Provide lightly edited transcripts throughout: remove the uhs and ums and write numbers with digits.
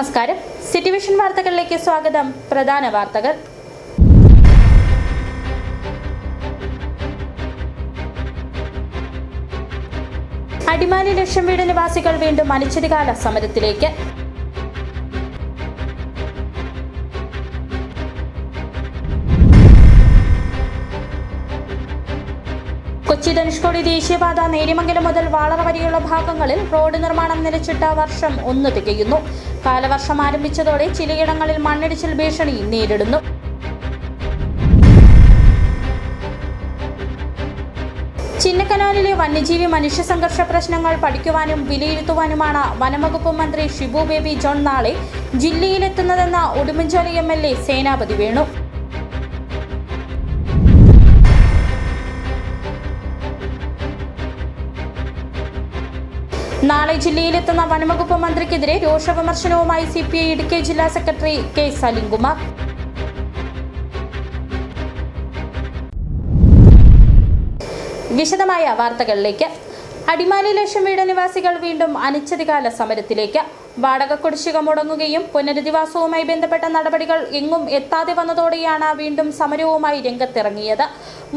നമസ്കാരം. City vision വാർത്തകളിലേക്ക് സ്വാഗതം. പ്രധാന വാർത്തകൾ. അടിമാലി ലക്ഷം വീട് നിവാസികൾ വീണ്ടും അനിശ്ചിതകാല സമരത്തിലേക്ക്. കൊച്ചി ധനുഷ്കോടി ദേശീയപാത നേര്യമംഗലം മുതൽ വാളറ വരെയുള്ള ഭാഗങ്ങളിൽ റോഡ് നിർമ്മാണം നിലച്ചിട്ട വർഷം 1 തികയുന്നു. കാലവർഷം ആരംഭിച്ചതോടെ ചിലയിടങ്ങളിൽ മണ്ണിടിച്ചിൽ ഭീഷണി നേരിടുന്നു. ചിന്നക്കനാലിലെ വന്യജീവി മനുഷ്യ സംഘർഷ പ്രശ്നങ്ങൾ പഠിക്കുവാനും വിലയിരുത്തുവാനുമാണ് വനംവകുപ്പ് മന്ത്രി ഷിബു ബേബി ജോൺ നാളെ ജില്ലയിലെത്തുന്നതെന്ന ഉടുമ്പൻചോല MLA സേനാപതി വേണു. നാളെ ജില്ലയിലെത്തുന്ന വനംവകുപ്പ് മന്ത്രിക്കെതിരെ രോഷവിമർശനവുമായി CPI ഇടുക്കി ജില്ലാ സെക്രട്ടറി K. സലിംകുമാർ. വിശദമായ വാർത്തകളിലേക്ക്. അടിമാലി ലക്ഷം വീട് നിവാസികൾ വീണ്ടും അനിശ്ചിതകാല സമരത്തിലേക്ക്. വാടക കുടിശ്ശിക മുടങ്ങുകയും പുനരധിവാസവുമായി ബന്ധപ്പെട്ട നടപടികൾ എങ്ങും എത്താതെ വന്നതോടെയാണ് വീണ്ടും സമരവുമായി രംഗത്തിറങ്ങിയത്.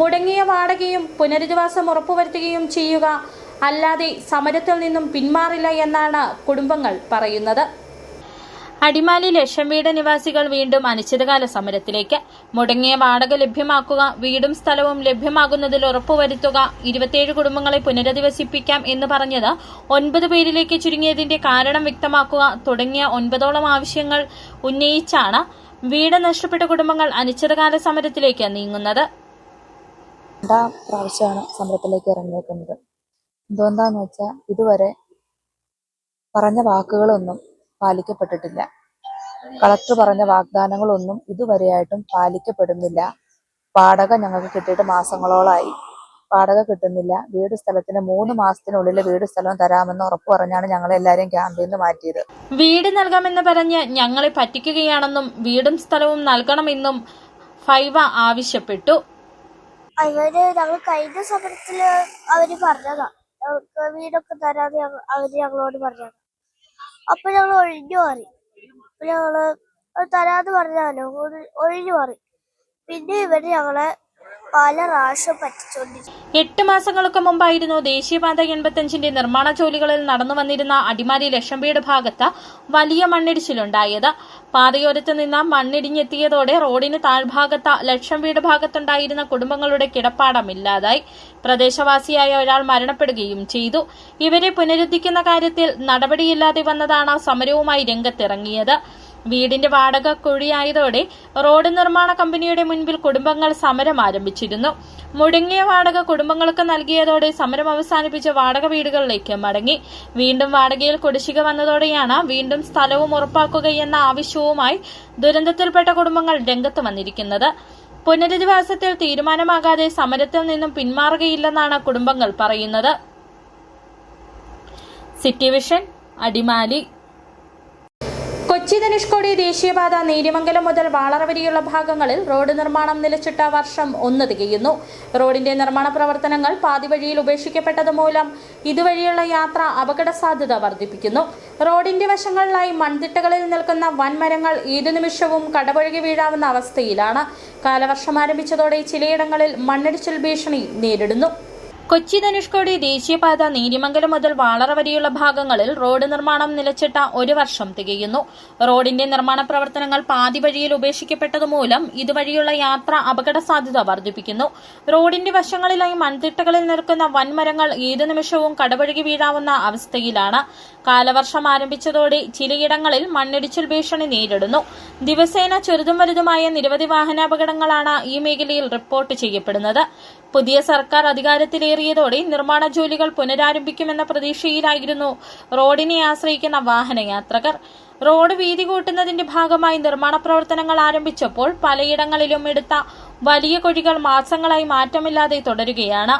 മുടങ്ങിയ വാടകയും പുനരധിവാസം ഉറപ്പുവരുത്തുകയും ചെയ്യുക, അല്ലാതെ സമരത്തിൽ നിന്നും പിന്മാറില്ല എന്നാണ് കുടുംബങ്ങൾ പറയുന്നത്. അടിമാലി ലക്ഷം വീട് നിവാസികൾ വീണ്ടും അനിശ്ചിതകാല സമരത്തിലേക്ക്. മുടങ്ങിയ വാടക ലഭ്യമാക്കുക, വീടും സ്ഥലവും ലഭ്യമാകുന്നതിൽ ഉറപ്പുവരുത്തുക, 27 കുടുംബങ്ങളെ പുനരധിവസിപ്പിക്കാം എന്ന് പറഞ്ഞത് 9 പേരിലേക്ക് ചുരുങ്ങിയതിന്റെ കാരണം വ്യക്തമാക്കുക തുടങ്ങിയ 9ഓളം ആവശ്യങ്ങൾ ഉന്നയിച്ചാണ് വീട് നഷ്ടപ്പെട്ട കുടുംബങ്ങൾ അനിശ്ചിതകാല സമരത്തിലേക്ക് നീങ്ങുന്നത്. രണ്ടാം പ്രാവശ്യമാണ് സമരത്തിലേക്ക് ഇറങ്ങിയേക്കുന്നത്. എന്തുകൊണ്ടാന്ന് വെച്ചാൽ ഇതുവരെ പറഞ്ഞ വാക്കുകളൊന്നും പാലിക്കപ്പെട്ടിട്ടില്ല. കളക്ടർ പറഞ്ഞ വാഗ്ദാനങ്ങളൊന്നും ഇതുവരെയായിട്ടും പാലിക്കപ്പെടുന്നില്ല. വാടക ഞങ്ങൾക്ക് കിട്ടിയിട്ട് മാസങ്ങളോളായി, വാടക കിട്ടുന്നില്ല. വീട് സ്ഥലത്തിന് 3 മാസത്തിനുള്ളിൽ വീട് സ്ഥലം തരാമെന്ന് ഉറപ്പ് പറഞ്ഞാണ് ഞങ്ങളെല്ലാവരെയും ക്യാമ്പിൽ നിന്ന് മാറ്റിയത്. വീട് നൽകാമെന്ന് പറഞ്ഞ് ഞങ്ങളെ പറ്റിക്കുകയാണെന്നും വീടും സ്ഥലവും നൽകണമെന്നും ഫൈവ ആവശ്യപ്പെട്ടു. ഞങ്ങൾ കഴിഞ്ഞ സമരത്തില് അവര് പറഞ്ഞതാ, ഞങ്ങൾക്ക് വീടൊക്കെ തരാതെ അവര് ഞങ്ങളോട് പറഞ്ഞത്. അപ്പൊ ഞങ്ങൾ ഒഴിഞ്ഞു മാറി. അപ്പൊ ഞങ്ങള് തരാന്ന് പറഞ്ഞാലോ ഒഴിഞ്ഞു മാറി. പിന്നെ ഇവര് ഞങ്ങളെ പല പ്രാവശ്യം പറ്റിച്ചോണ്ടിരിക്കും. 8 മാസങ്ങൾക്ക് മുമ്പായിരുന്നു ദേശീയപാത 85ന്റെ നിർമ്മാണ ജോലികളിൽ നടന്നു വന്നിരുന്ന അടിമാലി ലക്ഷം വീട് ഭാഗത്ത് വലിയ മണ്ണിടിച്ചിലുണ്ടായത്. പാതയോരത്ത് നിന്ന് മണ്ണിടിഞ്ഞെത്തിയതോടെ റോഡിന് താഴ്ഭാഗത്ത് ലക്ഷം വീട് ഭാഗത്തുണ്ടായിരുന്ന കുടുംബങ്ങളുടെ കിടപ്പാടമില്ലാതായി. പ്രദേശവാസിയായ ഒരാൾ മരണപ്പെടുകയും ചെയ്തു. ഇവരെ പുനരുദ്ധിക്കുന്ന കാര്യത്തിൽ നടപടിയില്ലാതെ വന്നതാണ് സമരവുമായി രംഗത്തിറങ്ങിയത്. വീടിന്റെ വാടക കുഴിയായതോടെ റോഡ് നിർമ്മാണ കമ്പനിയുടെ മുൻപിൽ കുടുംബങ്ങൾ സമരം ആരംഭിച്ചിരുന്നു. മുടങ്ങിയ വാടക കുടുംബങ്ങൾക്ക് നൽകിയതോടെ സമരം അവസാനിപ്പിച്ച് വാടക വീടുകളിലേക്ക് മടങ്ങി. വീണ്ടും വാടകയിൽ കുടിശ്ശിക വന്നതോടെയാണ് വീണ്ടും സ്ഥലവും ഉറപ്പാക്കുകയെന്ന ആവശ്യവുമായി ദുരന്തത്തിൽപ്പെട്ട കുടുംബങ്ങൾ രംഗത്ത് വന്നിരിക്കുന്നത്. പുനരധിവാസത്തിൽ തീരുമാനമാകാതെ സമരത്തിൽ നിന്നും പിന്മാറുകയില്ലെന്നാണ് കുടുംബങ്ങൾ പറയുന്നത്. City vision, Adimali. കൊച്ചി ധനുഷ്കോടി ദേശീയപാത നേര്യമംഗലം മുതൽ വാളറ വരെയുള്ള ഭാഗങ്ങളിൽ റോഡ് നിർമ്മാണം നിലച്ചിട്ട വർഷം 1 തികയുന്നു. റോഡിന്റെ നിർമ്മാണ പ്രവർത്തനങ്ങൾ പാതിവഴിയിൽ ഉപേക്ഷിക്കപ്പെട്ടത് മൂലം ഇതുവഴിയുള്ള യാത്ര അപകട സാധ്യത വർദ്ധിപ്പിക്കുന്നു. റോഡിന്റെ വശങ്ങളിലായി മൺതിട്ടകളിൽ നിൽക്കുന്ന വൻമരങ്ങൾ ഏതു നിമിഷവും കടപുഴകി വീഴാവുന്ന അവസ്ഥയിലാണ്. കാലവർഷം ആരംഭിച്ചതോടെ ചിലയിടങ്ങളിൽ മണ്ണിടിച്ചിൽ ഭീഷണി നേരിടുന്നു. കൊച്ചി ധനുഷ്കോടി ദേശീയപാത നേര്യമംഗലം മുതൽ വാളറ വരെയുള്ള ഭാഗങ്ങളിൽ റോഡ് നിർമ്മാണം നിലച്ചിട്ട 1 വർഷം തികയുന്നു. റോഡിന്റെ നിർമ്മാണ പ്രവർത്തനങ്ങൾ പാതി വഴിയിൽ ഉപേക്ഷിക്കപ്പെട്ടതുമൂലം ഇതുവഴിയുള്ള യാത്ര അപകട സാധ്യത വർദ്ധിപ്പിക്കുന്നു. റോഡിന്റെ വശങ്ങളിലായി മൺതിട്ടകളിൽ നിൽക്കുന്ന വൻമരങ്ങൾ ഏതു നിമിഷവും കടപുഴകി വീഴാവുന്ന അവസ്ഥയിലാണ്. കാലവർഷം ആരംഭിച്ചതോടെ ചിലയിടങ്ങളിൽ മണ്ണിടിച്ചിൽ ഭീഷണി നേരിടുന്നു. ദിവസേന ചെറുതും വലുതുമായ നിരവധി വാഹനാപകടങ്ങളാണ് ഈ മേഖലയിൽ റിപ്പോർട്ട് ചെയ്യപ്പെടുന്നത്. പുതിയ സർക്കാർ അധികാരത്തിലേറിയതോടെ നിർമ്മാണ ജോലികൾ പുനരാരംഭിക്കുമെന്ന പ്രതീക്ഷയിലായിരുന്നു റോഡിനെ ആശ്രയിക്കുന്ന വാഹനയാത്രകർ. റോഡ് വീതി കൂട്ടുന്നതിന്റെ ഭാഗമായി നിർമ്മാണ പ്രവർത്തനങ്ങൾ ആരംഭിച്ചപ്പോൾ പലയിടങ്ങളിലും എടുത്ത വലിയ കുഴികൾ മാസങ്ങളായി മാറ്റമില്ലാതെ തുടരുകയാണ്.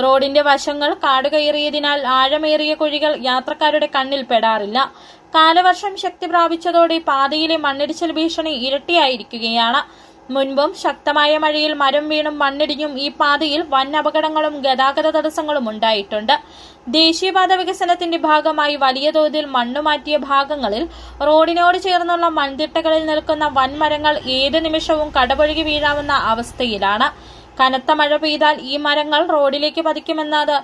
റോഡിന്റെ വശങ്ങൾ കാടുകയറിയതിനാൽ ആഴമേറിയ കുഴികൾ യാത്രക്കാരുടെ കണ്ണിൽ പെടാറില്ല. കാലവർഷം ശക്തി പ്രാപിച്ചതോടെ പാതയിലെ മണ്ണിടിച്ചിൽ ഭീഷണി ഇരട്ടിയായിരിക്കുകയാണ്. മുൻപും ശക്തമായ മഴയിൽ മരം വീണും മണ്ണിടിഞ്ഞും ഈ പാതയിൽ വൻ അപകടങ്ങളും ഗതാഗത തടസ്സങ്ങളും ഉണ്ടായിട്ടുണ്ട്. ദേശീയപാത വികസനത്തിന്റെ ഭാഗമായി വലിയ തോതിൽ മണ്ണുമാറ്റിയ ഭാഗങ്ങളിൽ റോഡിനോട് ചേർന്നുള്ള മൺതിട്ടകളിൽ നിൽക്കുന്ന വൻമരങ്ങൾ ഏത് നിമിഷവും കടപുഴകി വീഴാവുന്ന അവസ്ഥയിലാണ്. കനത്ത മഴ പെയ്താൽ ഈ മരങ്ങൾ റോഡിലേക്ക് പതിക്കുമെന്നത്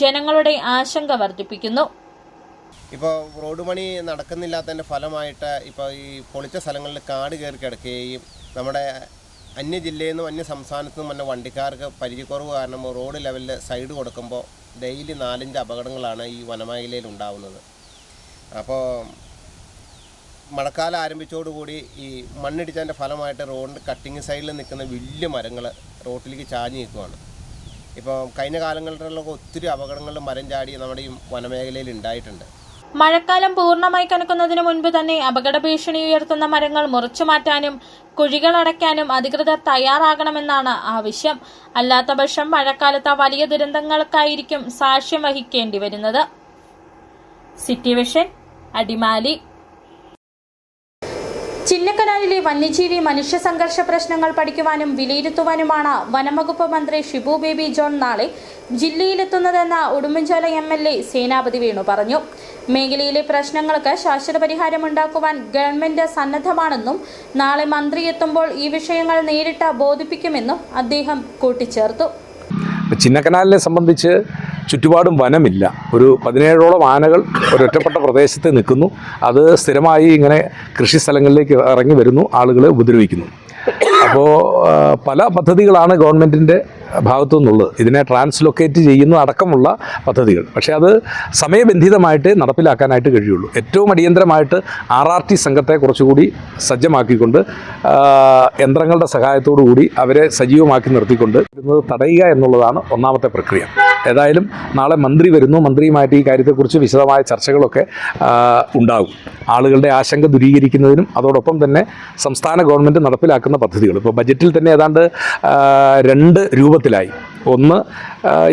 ജനങ്ങളുടെ ആശങ്ക വർദ്ധിപ്പിക്കുന്നു. ഇപ്പോൾ റോഡ് പണി നടക്കുന്നില്ലാത്തതിൻ്റെ ഫലമായിട്ട് ഇപ്പോൾ ഈ പൊളിച്ച സ്ഥലങ്ങളിൽ കാട് കയറി കിടക്കുകയും നമ്മുടെ അന്യജില്ലയിൽ നിന്നും അന്യ സംസ്ഥാനത്തു നിന്നും വന്ന വണ്ടിക്കാർക്ക് പരിചയക്കുറവ് കാരണം റോഡ് ലെവലിൽ സൈഡ് കൊടുക്കുമ്പോൾ ഡെയിലി 4-5 അപകടങ്ങളാണ് ഈ വനമേഖലയിൽ ഉണ്ടാവുന്നത്. അപ്പോൾ മഴക്കാലം ആരംഭിച്ചതോടുകൂടി ഈ മണ്ണിടിച്ചതിൻ്റെ ഫലമായിട്ട് റോഡിൻ്റെ കട്ടിങ് സൈഡിൽ നിൽക്കുന്ന വലിയ മരങ്ങൾ റോഡിലേക്ക് ചാഞ്ഞ് നിൽക്കുകയാണ്. ഇപ്പോൾ കഴിഞ്ഞ കാലങ്ങളിലൊക്കെ ഒത്തിരി അപകടങ്ങളിൽ മരം ചാടി നമ്മുടെ ഈ വനമേഖലയിൽ ഉണ്ടായിട്ടുണ്ട്. മഴക്കാലം പൂർണ്ണമായി കനക്കുന്നതിന് മുൻപ് തന്നെ അപകട ഭീഷണി ഉയർത്തുന്ന മരങ്ങൾ മുറിച്ചു മാറ്റാനും കുഴികൾ അടയ്ക്കാനും അധികൃതർ തയ്യാറാകണമെന്നാണ് ആവശ്യം. അല്ലാത്തപക്ഷം മഴക്കാലത്ത് വലിയ ദുരന്തങ്ങൾക്കായിരിക്കും സാക്ഷ്യം വഹിക്കേണ്ടി വരുന്നത്. City vision, Adimali. ചിന്നക്കനാലിലെ വന്യജീവി മനുഷ്യ സംഘർഷ പ്രശ്നങ്ങൾ പഠിക്കുവാനും വിലയിരുത്തുവാനുമാണ് വനംവകുപ്പ് മന്ത്രി ഷിബു ബേബി ജോൺ നാളെ ജില്ലയിലെത്തുന്നതെന്ന് ഉടുമ്പൻചോല MLA സേനാപതി വേണു പറഞ്ഞു. മേഖലയിലെ പ്രശ്നങ്ങൾക്ക് ശാശ്വത പരിഹാരമുണ്ടാക്കുവാൻ ഗവൺമെന്റ് സന്നദ്ധമാണെന്നും നാളെ മന്ത്രി എത്തുമ്പോൾ ഈ വിഷയങ്ങൾ നേരിട്ട് ബോധിപ്പിക്കുമെന്നും അദ്ദേഹം കൂട്ടിച്ചേർത്തു. ചിന്നക്കനാലിനെ സംബന്ധിച്ച് ചുറ്റുപാടും വനമില്ല. ഒരു 17ഓളം ആനകൾ ഒരൊറ്റപ്പെട്ട പ്രദേശത്ത് നിൽക്കുന്നു. അത് സ്ഥിരമായി ഇങ്ങനെ കൃഷി സ്ഥലങ്ങളിലേക്ക് ഇറങ്ങി വരുന്നു, ആളുകളെ ഉപദ്രവിക്കുന്നു. അപ്പോൾ പല പദ്ധതികളാണ് ഗവൺമെൻറ്റിൻ്റെ ഭാഗത്തു നിന്നുള്ളത്. ഇതിനെ ട്രാൻസ്ലൊക്കേറ്റ് ചെയ്യുന്ന അടക്കമുള്ള പദ്ധതികൾ. പക്ഷേ അത് സമയബന്ധിതമായിട്ട് നടപ്പിലാക്കാനായിട്ട് കഴിയുള്ളൂ. ഏറ്റവും അടിയന്തരമായിട്ട് RRT സംഘത്തെ കുറച്ചുകൂടി സജ്ജമാക്കിക്കൊണ്ട് യന്ത്രങ്ങളുടെ സഹായത്തോടു കൂടി അവരെ സജീവമാക്കി നിർത്തിക്കൊണ്ട് വരുന്നത് തടയുക എന്നുള്ളതാണ് ഒന്നാമത്തെ പ്രക്രിയ. ഏതായാലും നാളെ മന്ത്രി വരുന്നു. മന്ത്രിയുമായിട്ട് ഈ കാര്യത്തെക്കുറിച്ച് വിശദമായ ചർച്ചകളൊക്കെ ഉണ്ടാകും. ആളുകളുടെ ആശങ്ക ദൂരീകരിക്കുന്നതിനും അതോടൊപ്പം തന്നെ സംസ്ഥാന ഗവൺമെൻറ് നടപ്പിലാക്കുന്ന പദ്ധതികൾ ഇപ്പോൾ ബജറ്റിൽ തന്നെ ഏതാണ്ട് 2 രൂപത്തിലായി. ഒന്ന്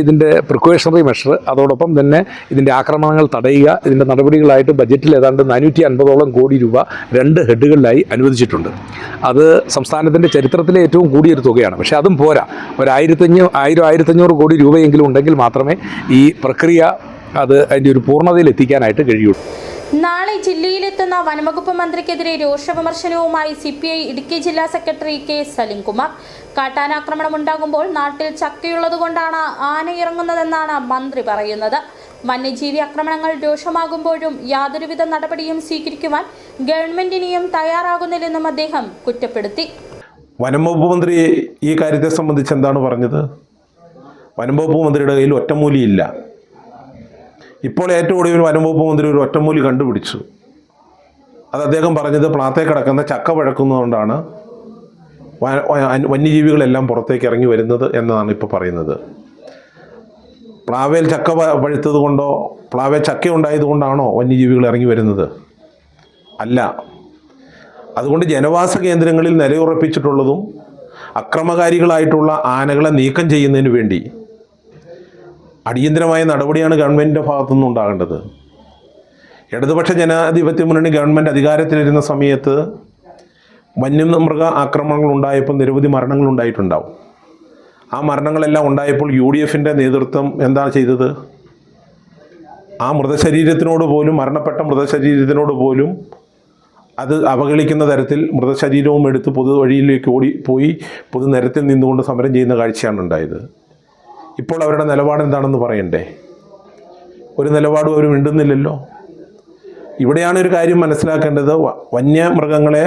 ഇതിൻ്റെ പ്രിക്കോഷണറി മെഷർ, അതോടൊപ്പം തന്നെ ഇതിൻ്റെ ആക്രമണങ്ങൾ തടയുക. ഇതിൻ്റെ നടപടികളായിട്ട് ബജറ്റിൽ ഏതാണ്ട് 450ഓളം കോടി രൂപ 2 ഹെഡുകളിലായി അനുവദിച്ചിട്ടുണ്ട്. അത് സംസ്ഥാനത്തിൻ്റെ ചരിത്രത്തിലെ ഏറ്റവും കൂടിയൊരു തുകയാണ്. പക്ഷേ അതും പോരാ. ഒരു 1500 കോടി രൂപയെങ്കിലും ഉണ്ടെങ്കിൽ മാത്രമേ ഈ പ്രക്രിയ അതിൻ്റെ ഒരു പൂർണ്ണതയിൽ എത്തിക്കാനായിട്ട് കഴിയുള്ളൂ. നാളെ ജില്ലയിലെത്തുന്ന വനംവകുപ്പ് മന്ത്രിക്കെതിരെ രൂക്ഷ വിമർശനവുമായി CPI ഇടുക്കി ജില്ലാ സെക്രട്ടറി K. സലിംകുമാർ. കാട്ടാനാക്രമണം ഉണ്ടാകുമ്പോൾ നാട്ടിൽ ചക്കയുള്ളതുകൊണ്ടാണ് ആന ഇറങ്ങുന്നതെന്നാണ് മന്ത്രി പറയുന്നത്. വന്യജീവി ആക്രമണങ്ങൾ രൂക്ഷമാകുമ്പോഴും യാതൊരുവിധ നടപടിയും സ്വീകരിക്കുവാൻ ഗവൺമെന്റ് ഇനിയും തയ്യാറാകുന്നില്ലെന്നും അദ്ദേഹം കുറ്റപ്പെടുത്തി. വനംവകുപ്പ് മന്ത്രി ഈ കാര്യത്തെ സംബന്ധിച്ച് എന്താണ് പറഞ്ഞത്? വനംവകുപ്പ് മന്ത്രിയുടെ കയ്യിൽ ഒറ്റമൂലിയില്ല. ഇപ്പോൾ ഏറ്റവും ഒടുവിൽ വനംവകുപ്പ് മന്ത്രി ഒരു ഒറ്റമൂലി കണ്ടുപിടിച്ചു. അത് അദ്ദേഹം പറഞ്ഞത് പ്ലാത്തേ കിടക്കുന്ന ചക്ക പഴക്കുന്നതുകൊണ്ടാണ് വന്യജീവികളെല്ലാം പുറത്തേക്ക് ഇറങ്ങി വരുന്നത് എന്നതാണ് ഇപ്പോൾ പറയുന്നത്. പ്ലാവേൽ ചക്ക പഴുത്തത് കൊണ്ടോ പ്ലാവേൽ ചക്ക ഉണ്ടായതുകൊണ്ടാണോ വന്യജീവികൾ ഇറങ്ങി വരുന്നത്? അല്ല. അതുകൊണ്ട് ജനവാസ കേന്ദ്രങ്ങളിൽ നിലയുറപ്പിച്ചിട്ടുള്ളതും അക്രമകാരികളായിട്ടുള്ള ആനകളെ നീക്കം ചെയ്യുന്നതിന് വേണ്ടി അടിയന്തരമായ നടപടിയാണ് ഗവൺമെൻറ്റിൻ്റെ ഭാഗത്തുനിന്ന് ഉണ്ടാകേണ്ടത്. ഇടതുപക്ഷ ജനാധിപത്യ മുന്നണി ഗവൺമെൻറ് അധികാരത്തിലിരുന്ന സമയത്ത് വന്യമൃഗ ആക്രമണങ്ങൾ ഉണ്ടായപ്പോൾ നിരവധി മരണങ്ങൾ ഉണ്ടായിട്ടുണ്ടാവും. ആ മരണങ്ങളെല്ലാം ഉണ്ടായപ്പോൾ UDFൻ്റെ നേതൃത്വം എന്താണ് ചെയ്തത്? ആ മൃതശരീരത്തിനോട് പോലും, മരണപ്പെട്ട മൃതശരീരത്തിനോട് പോലും അത് അവഗണിക്കുന്ന തരത്തിൽ മൃതശരീരവും എടുത്ത് പൊതുവഴിയിലേക്ക് ഓടിപ്പോയി പൊതുനിരത്തിൽ നിന്നുകൊണ്ട് സമരം ചെയ്യുന്ന കാഴ്ചയാണ് ഉണ്ടായത്. ഇപ്പോൾ അവരുടെ നിലപാട് എന്താണെന്ന് പറയണ്ടേ? ഒരു നിലപാടും അവർ മിണ്ടുന്നില്ലല്ലോ. ഇവിടെയാണ് ഒരു കാര്യം മനസ്സിലാക്കേണ്ടത്. വന്യമൃഗങ്ങളെ,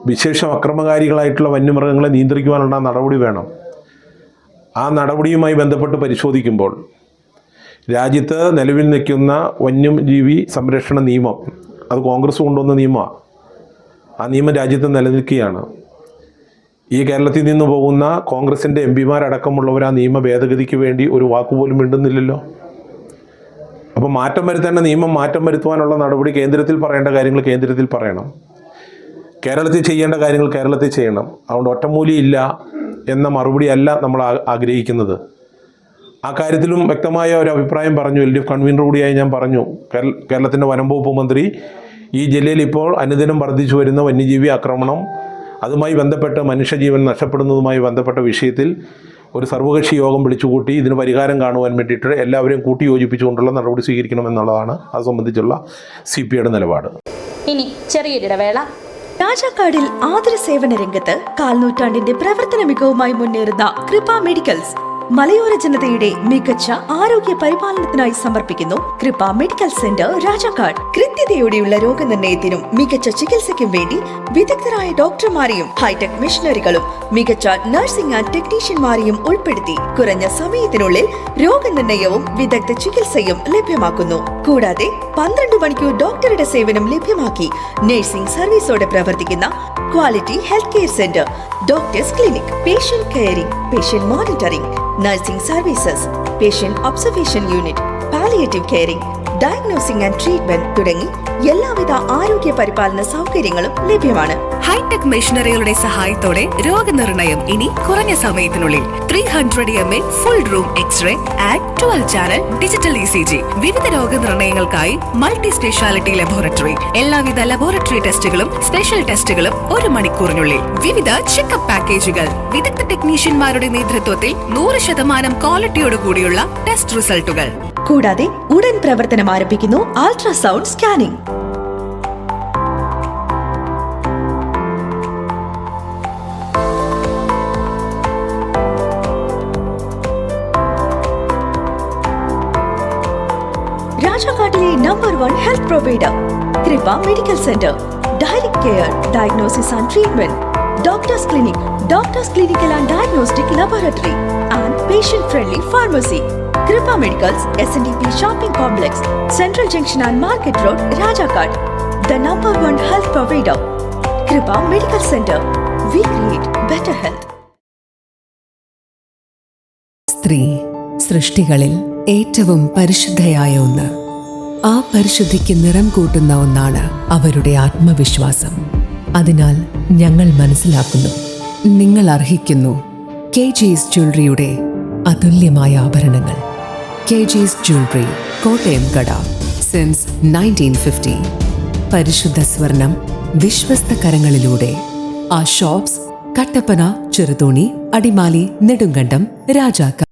വിശേഷം അക്രമകാരികളായിട്ടുള്ള വന്യമൃഗങ്ങളെ നിയന്ത്രിക്കുവാനുള്ള നടപടി വേണം. ആ നടപടിയുമായി ബന്ധപ്പെട്ട് പരിശോധിക്കുമ്പോൾ രാജ്യത്ത് നിലവിൽ നിൽക്കുന്ന വന്യജീവി സംരക്ഷണ നിയമം, അത് കോൺഗ്രസ് കൊണ്ടുവന്ന നിയമമാണ്. ആ നിയമം രാജ്യത്ത് നിലനിൽക്കുകയാണ്. ഈ കേരളത്തിൽ നിന്ന് പോകുന്ന കോൺഗ്രസിൻ്റെ MPമാരടക്കമുള്ളവർ ആ നിയമ ഭേദഗതിക്ക് വേണ്ടി ഒരു വാക്കുപോലും മിണ്ടുന്നില്ലല്ലോ. അപ്പോൾ മാറ്റം വരുത്തേണ്ട നിയമം മാറ്റം വരുത്തുവാനുള്ള നടപടി കേന്ദ്രത്തിൽ പറയേണ്ട കാര്യങ്ങൾ കേന്ദ്രത്തിൽ പറയണം. കേരളത്തിൽ ചെയ്യേണ്ട കാര്യങ്ങൾ കേരളത്തിൽ ചെയ്യണം. അതുകൊണ്ട് ഒറ്റമൂലിയില്ല എന്ന മറുപടി അല്ല നമ്മൾ ആഗ്രഹിക്കുന്നത്. ആ കാര്യത്തിലും വ്യക്തമായ ഒരു അഭിപ്രായം പറഞ്ഞു. LDF കൺവീനർ കൂടിയായി ഞാൻ പറഞ്ഞു, കേരളത്തിൻ്റെ വനം വകുപ്പ് മന്ത്രി ഈ ജില്ലയിൽ ഇപ്പോൾ അനുദിനം വർദ്ധിച്ചു വരുന്ന വന്യജീവി ആക്രമണം അതുമായി ബന്ധപ്പെട്ട് മനുഷ്യജീവൻ നഷ്ടപ്പെടുന്നതുമായി ബന്ധപ്പെട്ട വിഷയത്തിൽ ഒരു സർവകക്ഷി യോഗം വിളിച്ചുകൂട്ടി ഇതിന് പരിഹാരം കാണുവാൻ വേണ്ടിയിട്ട് എല്ലാവരെയും കൂട്ടിയോജിപ്പിച്ചുകൊണ്ടുള്ള നടപടി സ്വീകരിക്കണമെന്നുള്ളതാണ് അത് സംബന്ധിച്ചുള്ള CPIയുടെ നിലപാട്. ഇനി ചെറിയൊരിടവേള. രാജാക്കാടിൽ ആതുര സേവന രംഗത്ത് കാൽനൂറ്റാണ്ടിന്റെ പ്രവർത്തന മികവുമായി മുന്നേറുന്ന കൃപ മെഡിക്കൽസ് മലയോര ജനതയുടെ മികച്ച ആരോഗ്യ പരിപാലനത്തിനായി സമർപ്പിക്കുന്നു കൃപ മെഡിക്കൽ സെന്റർ രാജാക്കാട്. കൃത്യതയോടെയുള്ള രോഗനിർണയത്തിനും മികച്ച ചികിത്സയ്ക്കും വേണ്ടി വിദഗ്ധരായ ഡോക്ടർമാരെയും ഹൈടെക് മെഷീനറികളും മികച്ച നഴ്സിംഗ് ആൻഡ് ടെക്നീഷ്യന്മാരെയും ഉൾപ്പെടുത്തി കുറഞ്ഞ സമയത്തിനുള്ളിൽ രോഗനിർണയവും വിദഗ്ധ ചികിത്സയും ലഭ്യമാക്കുന്നു. കൂടാതെ 12 മണിക്കൂർ ഡോക്ടറുടെ സേവനം ലഭ്യമാക്കി നഴ്സിംഗ് സർവീസോടെ പ്രവർത്തിക്കുന്ന quality health care centre, doctors clinic, patient caring, patient monitoring, nursing services, patient observation unit, palliative caring, diagnosing and treatment തുടങ്ങി എല്ലാവിധ ആരോഗ്യ പരിപാലന സൗകര്യങ്ങളും ലഭ്യമാണ്. ഹൈടെക് മെഷീനറികളുടെ സഹായത്തോടെ രോഗനിർണയം ഇനി കുറഞ്ഞ സമയത്തിനുള്ളിൽ 300 ml full room x-ray and 12 channel digital ECG. വിവിധ രോഗനിർണയങ്ങൾക്കായി മൾട്ടി സ്പെഷ്യാലിറ്റി ലബോറട്ടറി. എല്ലാവിധ ലബോറട്ടറി ടെസ്റ്റുകളും സ്പെഷ്യൽ ടെസ്റ്റുകളും 1 മണിക്കൂറിനുള്ളിൽ. വിവിധ ചെക്കപ്പ് പാക്കേജുകൾ. വിദഗ്ധ ടെക്നീഷ്യന്മാരുടെ നേതൃത്വത്തിൽ 100% ക്വാളിറ്റിയോടുകൂടിയുള്ള ടെസ്റ്റ് റിസൾട്ടുകൾ. കൂടാതെ ഉടൻ പ്രവർത്തനം ആരംഭിക്കുന്നു അൾട്രാസൗണ്ട് സ്കാനിംഗ്. രാജാക്കാട്ടിലെ number 1 health provider Kripa medical centre. Direct care, diagnosis and treatment, doctors clinic, doctors clinical and diagnostic laboratory and patient friendly pharmacy. Kripa medicals, SNDP shopping complex, central junction and market road, Rajakkad. The number 1 health provider, Kripa medical centre. We create better health. സ്ത്രീ സൃഷ്ടികളിൽ ഏറ്റവും പരിശുദ്ധയായ ഒന്ന്. ആ പരിശുദ്ധിക്ക് നിറം കൂട്ടുന്ന ഒന്നാണ് അവരുടെ ആത്മവിശ്വാസം. അതിനാൽ ഞങ്ങൾ മനസ്സിലാക്കുന്നു, നിങ്ങൾ അർഹിക്കുന്നു KG's ജ്വല്ലറിയുടെ അതുല്യമായ ആഭരണങ്ങൾ. KG's ജ്വല്ലറി, കോട്ടയം കട, സിൻസ് 1950. പരിശുദ്ധ സ്വർണം വിശ്വസ്ത കരങ്ങളിലൂടെ. ആ ഷോപ്സ് കട്ടപ്പന, ചെറുതോണി, അടിമാലി, നെടുങ്കണ്ടം, രാജാക്കാട്.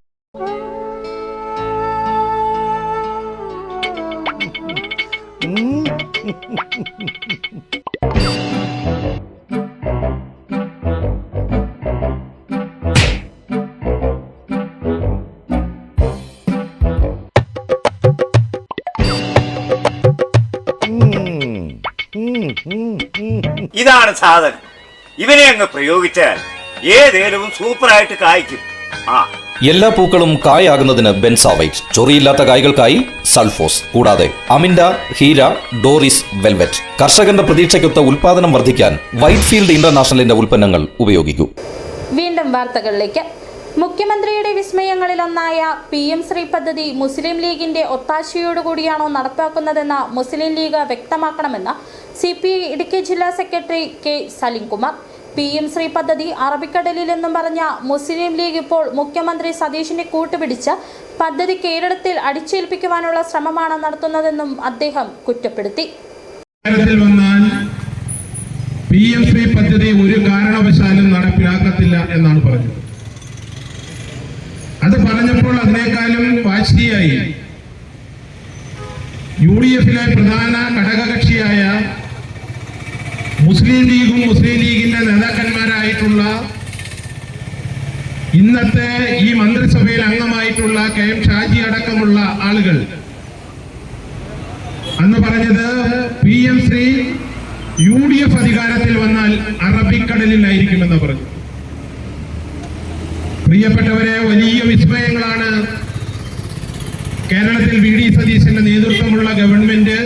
ഇതാണ് സാധനം. ഇവനെ അങ്ങ് പ്രയോഗിച്ചാൽ ഏതേലും സൂപ്പറായിട്ട് കായ്ക്കും. എല്ലാ പൂക്കളും കായാകുന്നതിന് ബെൻസാവൈറ്റ്, ചൊറിയില്ലാത്ത കായ്കൾക്കായി സൾഫോസ്, കൂടാതെ അമിൻഡ, ഹീര, ഡോറിസ്, വെൽവെറ്റ്. കർഷകന്റെ പ്രതീക്ഷയ്ക്കൊത്ത ഉൽപാദനം വർദ്ധിക്കാൻ വൈറ്റ്ഫീൽഡ് ഇന്റർനാഷണലിന്റെ ഉൽപ്പന്നങ്ങൾ ഉപയോഗിക്കൂ. വീണ്ടും വാർത്തകളിലേക്ക്. മുഖ്യമന്ത്രിയുടെ വിസ്മയങ്ങളിലൊന്നായ PM ശ്രീ പദ്ധതി മുസ്ലിം ലീഗിന്റെ ഒത്താശയോടുകൂടിയാണോ നടപ്പാക്കുന്നതെന്ന് മുസ്ലിം ലീഗ് വ്യക്തമാക്കണമെന്ന് CPI ഇടുക്കി ജില്ലാ secretary K Salim Kumar. PM Shri പദ്ധതി അറബിക്കടലിലെന്നും പറഞ്ഞ മുസ്ലിം ലീഗ് ഇപ്പോൾ മുഖ്യമന്ത്രി സതീഷിനെ കൂട്ടുപിടിച്ച് പദ്ധതി കേരളത്തിൽ അടിച്ചേൽപ്പിക്കുവാനുള്ള ശ്രമമാണ് നടത്തുന്നതെന്നും അദ്ദേഹം കുറ്റപ്പെടുത്തി. PM ശ്രീ പദ്ധതി ഒരു കാരണവശാലും നടപ്പിലാക്കത്തില്ല എന്നാണ് പറഞ്ഞത്. അത് പറഞ്ഞപ്പോൾ അതിനേക്കാളും വാശിയായി UDFിലെ പ്രധാന ഘടകകക്ഷിയായ മുസ്ലിം ലീഗും മുസ്ലിം ലീഗിന്റെ നേതാക്കന്മാരായിട്ടുള്ള ഇന്നത്തെ ഈ മന്ത്രിസഭയിൽ അംഗമായിട്ടുള്ള KM ഷാജി അടക്കമുള്ള ആളുകൾ അന്ന് പറഞ്ഞത് PM ശ്രീ UDF അധികാരത്തിൽ വന്നാൽ അറബിക്കടലിലായിരിക്കുമെന്ന് പറഞ്ഞു. പ്രിയപ്പെട്ടവരെ, വലിയ വിസ്മയങ്ങളാണ് കേരളത്തിൽ VD സതീശന്റെ നേതൃത്വമുള്ള ഗവൺമെന്റ്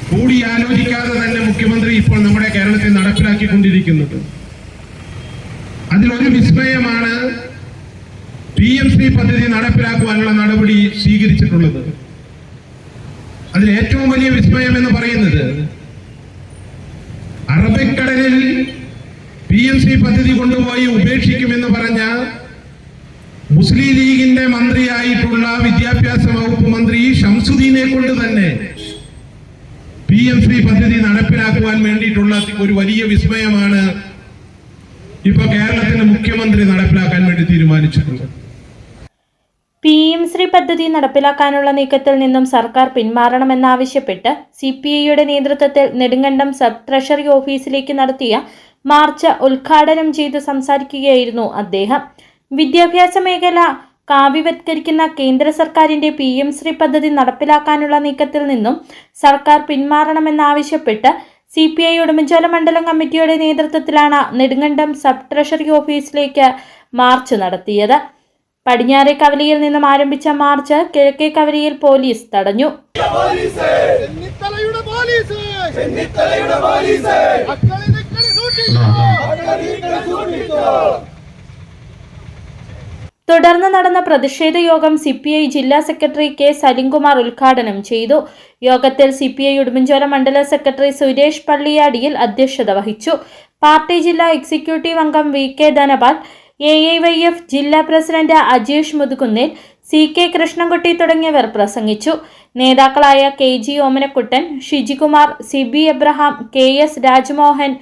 കൂടിയാലോചിക്കാതെ തന്നെ മുഖ്യമന്ത്രി ഇപ്പോൾ നമ്മുടെ കേരളത്തിൽ നടപ്പിലാക്കിക്കൊണ്ടിരിക്കുന്നത്. അതിലൊരു വിസ്മയമാണ് PM ശ്രീ പദ്ധതി നടപ്പിലാക്കുവാനുള്ള നടപടി സ്വീകരിച്ചിട്ടുള്ളത്. അതിൽ ഏറ്റവും വലിയ വിസ്മയം എന്ന് പറയുന്നത് അറബിക്കടലിൽ PM ശ്രീ പദ്ധതി കൊണ്ടുപോയി ഉപേക്ഷിക്കുമെന്ന് പറഞ്ഞ മുസ്ലിം ലീഗിന്റെ മന്ത്രിയായിട്ടുള്ള വിദ്യാഭ്യാസ വകുപ്പ് മന്ത്രി ഷംസുദ്ദീനെ കൊണ്ട് തന്നെ PM ശ്രീ പദ്ധതി നടപ്പിലാക്കുവാൻ വേണ്ടിയിട്ടുള്ള ഒരു വലിയ വിസ്മയമാണ് ഇപ്പൊ കേരളത്തിന്റെ മുഖ്യമന്ത്രി നടപ്പിലാക്കാൻ വേണ്ടി തീരുമാനിച്ചിട്ടുണ്ട്. PM ശ്രീ പദ്ധതി നടപ്പിലാക്കാനുള്ള നീക്കത്തിൽ നിന്നും സർക്കാർ പിന്മാറണമെന്നാവശ്യപ്പെട്ട് CPIയുടെ നേതൃത്വത്തിൽ നെടുങ്കണ്ടം സബ് ട്രഷറി ഓഫീസിലേക്ക് നടത്തിയ മാർച്ച് ഉദ്ഘാടനം ചെയ്ത് സംസാരിക്കുകയായിരുന്നു അദ്ദേഹം. വിദ്യാഭ്യാസ മേഖല കാവ്യവത്കരിക്കുന്ന കേന്ദ്ര സർക്കാരിന്റെ PM ശ്രീ പദ്ധതി നടപ്പിലാക്കാനുള്ള നീക്കത്തിൽ നിന്നും സർക്കാർ പിന്മാറണമെന്നാവശ്യപ്പെട്ട് CPI ഉടുമ്പൻചോല മണ്ഡലം കമ്മിറ്റിയുടെ നേതൃത്വത്തിലാണ് നെടുങ്കണ്ടം സബ് ട്രഷറി ഓഫീസിലേക്ക് മാർച്ച് നടത്തിയത്. പടിഞ്ഞാറെ കവലയിൽ നിന്നും ആരംഭിച്ച മാർച്ച് കിഴക്കേ കവലയിൽ പോലീസ് തടഞ്ഞു. തുടർന്ന് നടന്ന പ്രതിഷേധ യോഗം CPI ജില്ലാ സെക്രട്ടറി K. സലിംകുമാർ ഉദ്ഘാടനം ചെയ്തു. യോഗത്തിൽ CPI ഉടുമ്പൻചോല മണ്ഡലം സെക്രട്ടറി സുരേഷ് പള്ളിയാടിയിൽ അധ്യക്ഷത വഹിച്ചു. പാർട്ടി ജില്ലാ എക്സിക്യൂട്ടീവ് അംഗം VK ധനപാൽ, AIYF ജില്ലാ പ്രസിഡന്റ് അജീഷ് മുതുകുന്നേൽ, CK കൃഷ്ണൻകുട്ടി തുടങ്ങിയവർ പ്രസംഗിച്ചു. നേതാക്കളായ KG Omanakuttan, Shijikumar, CB Abraham, KS Rajmohan,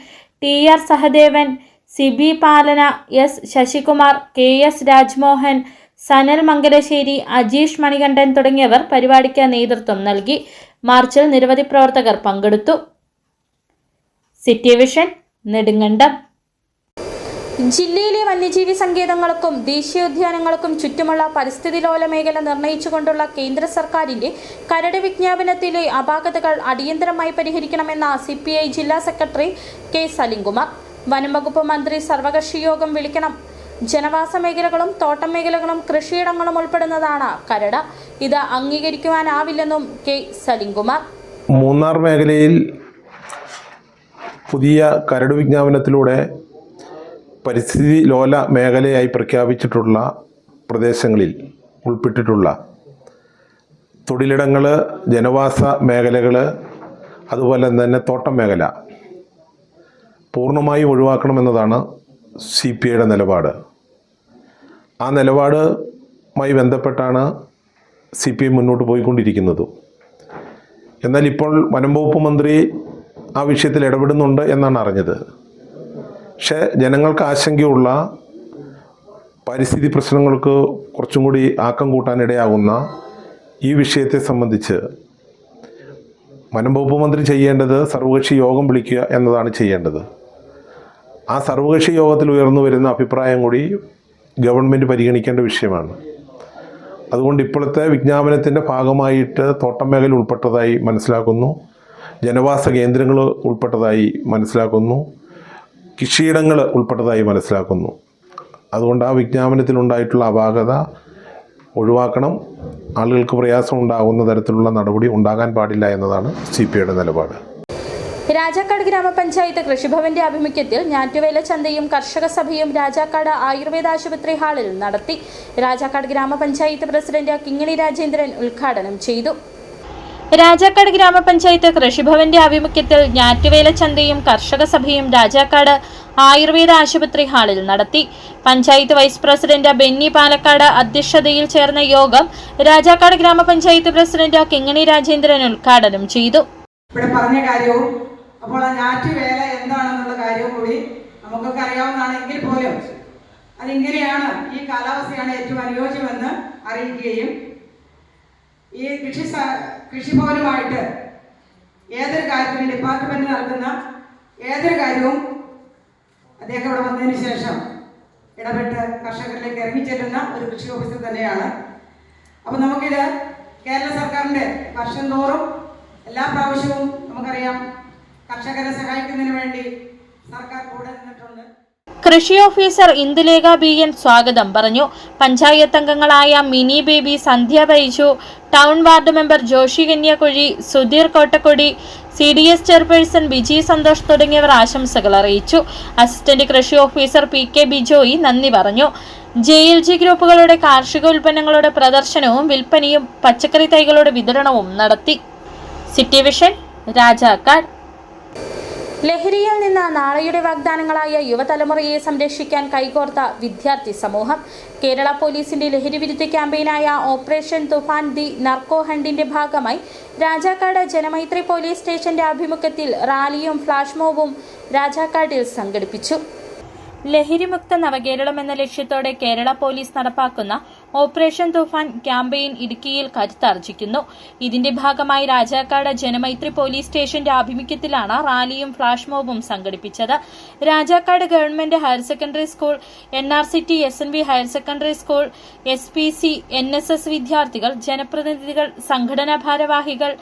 TR Sahadevan, CB പാലന, S Sasikumar, KS Rajmohan, Sanal Mangalassery, Ajeesh Manikandan തുടങ്ങിയവർ പരിപാടിക്ക് നേതൃത്വം നൽകി. മാർച്ചിൽ നിരവധി പ്രവർത്തകർ പങ്കെടുത്തു. City vision, Nedumkandam. ജില്ലയിലെ വന്യജീവി സങ്കേതങ്ങൾക്കും ദേശീയോദ്യാനങ്ങൾക്കും ചുറ്റുമുള്ള പരിസ്ഥിതി ലോല മേഖല നിർണയിച്ചുകൊണ്ടുള്ള കേന്ദ്ര സർക്കാരിന്റെ കരട് വിജ്ഞാപനത്തിലെ അപാകതകൾ അടിയന്തരമായി പരിഹരിക്കണമെന്ന CPI ജില്ലാ സെക്രട്ടറി K. സലിംകുമാർ. വനം വകുപ്പ് മന്ത്രി സർവകക്ഷി യോഗം വിളിക്കണം. ജനവാസ മേഖലകളും തോട്ടം മേഖലകളും കൃഷിയിടങ്ങളും ഉൾപ്പെടുന്നതാണ് കരട്. ഇത് അംഗീകരിക്കുവാനാവില്ലെന്നും K. സലിംകുമാർ. മൂന്നാർ മേഖലയിൽ പുതിയ കരട് വിജ്ഞാപനത്തിലൂടെ പരിസ്ഥിതി ലോല മേഖലയായി പ്രഖ്യാപിച്ചിട്ടുള്ള പ്രദേശങ്ങളിൽ ഉൾപ്പെട്ടിട്ടുള്ള തൊഴിലിടങ്ങൾ, ജനവാസ മേഖലകൾ, അതുപോലെ തന്നെ തോട്ടം മേഖല പൂർണ്ണമായും ഒഴിവാക്കണമെന്നതാണ് CPIയുടെ നിലപാട്. ആ നിലപാടുമായി ബന്ധപ്പെട്ടാണ് CPI മുന്നോട്ട് പോയിക്കൊണ്ടിരിക്കുന്നത്. എന്നാൽ ഇപ്പോൾ വനം വകുപ്പ് മന്ത്രി ആ വിഷയത്തിൽ ഇടപെടുന്നുണ്ട് എന്നാണ് അറിഞ്ഞത്. പക്ഷേ ജനങ്ങൾക്ക് ആശങ്കയുള്ള പരിസ്ഥിതി പ്രശ്നങ്ങൾക്ക് കുറച്ചും കൂടി ആക്കം കൂട്ടാനിടയാകുന്ന ഈ വിഷയത്തെ സംബന്ധിച്ച് വനം വകുപ്പ് മന്ത്രി ചെയ്യേണ്ടത് സർവകക്ഷി യോഗം വിളിക്കുക എന്നതാണ് ചെയ്യേണ്ടത്. ആ സർവകക്ഷി യോഗത്തിൽ ഉയർന്നു വരുന്ന അഭിപ്രായം കൂടി ഗവൺമെൻറ് പരിഗണിക്കേണ്ട വിഷയമാണ്. അതുകൊണ്ട് ഇപ്പോഴത്തെ വിജ്ഞാപനത്തിൻ്റെ ഭാഗമായിട്ട് തോട്ടം മേഖല ഉൾപ്പെട്ടതായി മനസ്സിലാക്കുന്നു, ജനവാസ കേന്ദ്രങ്ങൾ ഉൾപ്പെട്ടതായി മനസ്സിലാക്കുന്നു, കൃഷിയിടങ്ങൾ ഉൾപ്പെട്ടതായി മനസ്സിലാക്കുന്നു. അതുകൊണ്ട് ആ വിജ്ഞാപനത്തിലുണ്ടായിട്ടുള്ള അപാകത ഒഴിവാക്കണം. ആളുകൾക്ക് പ്രയാസം ഉണ്ടാകുന്ന തരത്തിലുള്ള നടപടി ഉണ്ടാകാൻ പാടില്ല എന്നതാണ് CPIയുടെ നിലപാട്. രാജാക്കാട് ഗ്രാമപഞ്ചായത്ത് കൃഷിഭവന്റെ ആഭിമുഖ്യത്തിൽ ഞാറ്റുവേല ചന്തയും കർഷക സഭയും രാജാക്കാട് ആയുർവേദ ആശുപത്രി ഹാളിൽ നടത്തി. രാജാക്കാട് ഗ്രാമപഞ്ചായത്ത് പ്രസിഡന്റ് കിങ്ങിണി രാജേന്ദ്രൻ ഉദ്ഘാടനം ചെയ്തു. രാജാക്കാട് ഗ്രാമപഞ്ചായത്ത് കൃഷിഭവന്റെ ആഭിമുഖ്യത്തിൽ ഞാറ്റുവേല ചന്തയും കർഷക സഭയും രാജാക്കാട് ആയുർവേദ ആശുപത്രി ഹാളിൽ നടത്തി. പഞ്ചായത്ത് വൈസ് പ്രസിഡന്റ് ബെന്നി പാലക്കാട് അധ്യക്ഷതയിൽ ചേർന്ന യോഗം രാജാക്കാട് ഗ്രാമപഞ്ചായത്ത് പ്രസിഡന്റ് കിങ്ങിണി രാജേന്ദ്രൻ ഉദ്ഘാടനം ചെയ്തു. ഇവിടെ പറഞ്ഞ കാര്യവും അപ്പോൾ ആ ഞാറ്റുവേല എന്താണെന്നുള്ള കാര്യവും കൂടി നമുക്കൊക്കെ അറിയാവുന്നതാണെങ്കിൽ പോലും അതിങ്ങനെയാണ്, ഈ കാലാവസ്ഥയാണ് ഏറ്റവും അനുയോജ്യമെന്ന് അറിയിക്കുകയും ഈ കൃഷിഭവനുമായിട്ട് ഏതൊരു കാര്യത്തിനും ഡിപ്പാർട്ട്മെന്റ് നൽകുന്ന ഏതൊരു കാര്യവും അദ്ദേഹം ഇവിടെ വന്നതിന് ശേഷം ഇടപെട്ട് കർഷകരിലേക്ക് ഇറങ്ങിച്ചെല്ലുന്ന ഒരു കൃഷി ഓഫീസർ തന്നെയാണ്. അപ്പോൾ നമുക്കിത് കേരള സർക്കാരിൻ്റെ വർഷം തോറും എല്ലാ പ്രാവശ്യവും നമുക്കറിയാം കർഷകരെ സഹായിക്കുന്നതിന് വേണ്ടി സർക്കാർ കൂടെ നിന്നിട്ടുണ്ട്. കൃഷി ഓഫീസർ ഇന്ദുലേഖ BN സ്വാഗതം പറഞ്ഞു. പഞ്ചായത്ത് അംഗങ്ങളായ Mini Baby, Sandhya Baiju, town ward member Joshi Kanyakuzhi, Sudheer Kottakodi, CDS chairperson Biji Santhosh തുടങ്ങിയവർ ആശംസകൾ അറിയിച്ചു. അസിസ്റ്റന്റ് കൃഷി ഓഫീസർ PK ബിജോയി നന്ദി പറഞ്ഞു. JLG ഗ്രൂപ്പുകളുടെ കാർഷിക ഉൽപ്പന്നങ്ങളുടെ പ്രദർശനവും വിൽപ്പനയും പച്ചക്കറി തൈകളുടെ വിതരണവും നടത്തി. City vision, Rajakkad. ലഹരിയിൽ നിന്ന് നാളെയുടെ വാഗ്ദാനങ്ങളായ യുവതലമുറയെ സംരക്ഷിക്കാൻ കൈകോർത്ത വിദ്യാർത്ഥി സമൂഹം. കേരള പോലീസിന്റെ ലഹരി വിരുദ്ധ ക്യാമ്പയിനായ ഓപ്പറേഷൻ തുഫാൻ ദി നർക്കോ ഹണ്ടിന്റെ ഭാഗമായി രാജാക്കാട് ജനമൈത്രി പോലീസ് സ്റ്റേഷന്റെ ആഭിമുഖ്യത്തിൽ റാലിയും ഫ്ലാഷ് മോബും രാജാക്കാടിൽ സംഘടിപ്പിച്ചു. ലഹരിമുക്ത നവകേരളം എന്ന ലക്ഷ്യത്തോടെ കേരള പോലീസ് നടപ്പാക്കുന്ന ഓപ്പറേഷൻ തൂഫാൻ ക്യാമ്പയിൻ ഇടുക്കിയിൽ കരുത്താർജിക്കുന്നു. ഇതിന്റെ ഭാഗമായി രാജാക്കാട് ജനമൈത്രി പോലീസ് സ്റ്റേഷന്റെ ആഭിമുഖ്യത്തിലാണ് റാലിയും ഫ്ളാഷ് മോബും സംഘടിപ്പിച്ചത്. Rajakkad government higher secondary school, NRCT SNB higher secondary school, SPC NSS വിദ്യാർത്ഥികൾ, ജനപ്രതിനിധികൾ, സംഘടനാ ഭാരവാഹികൾ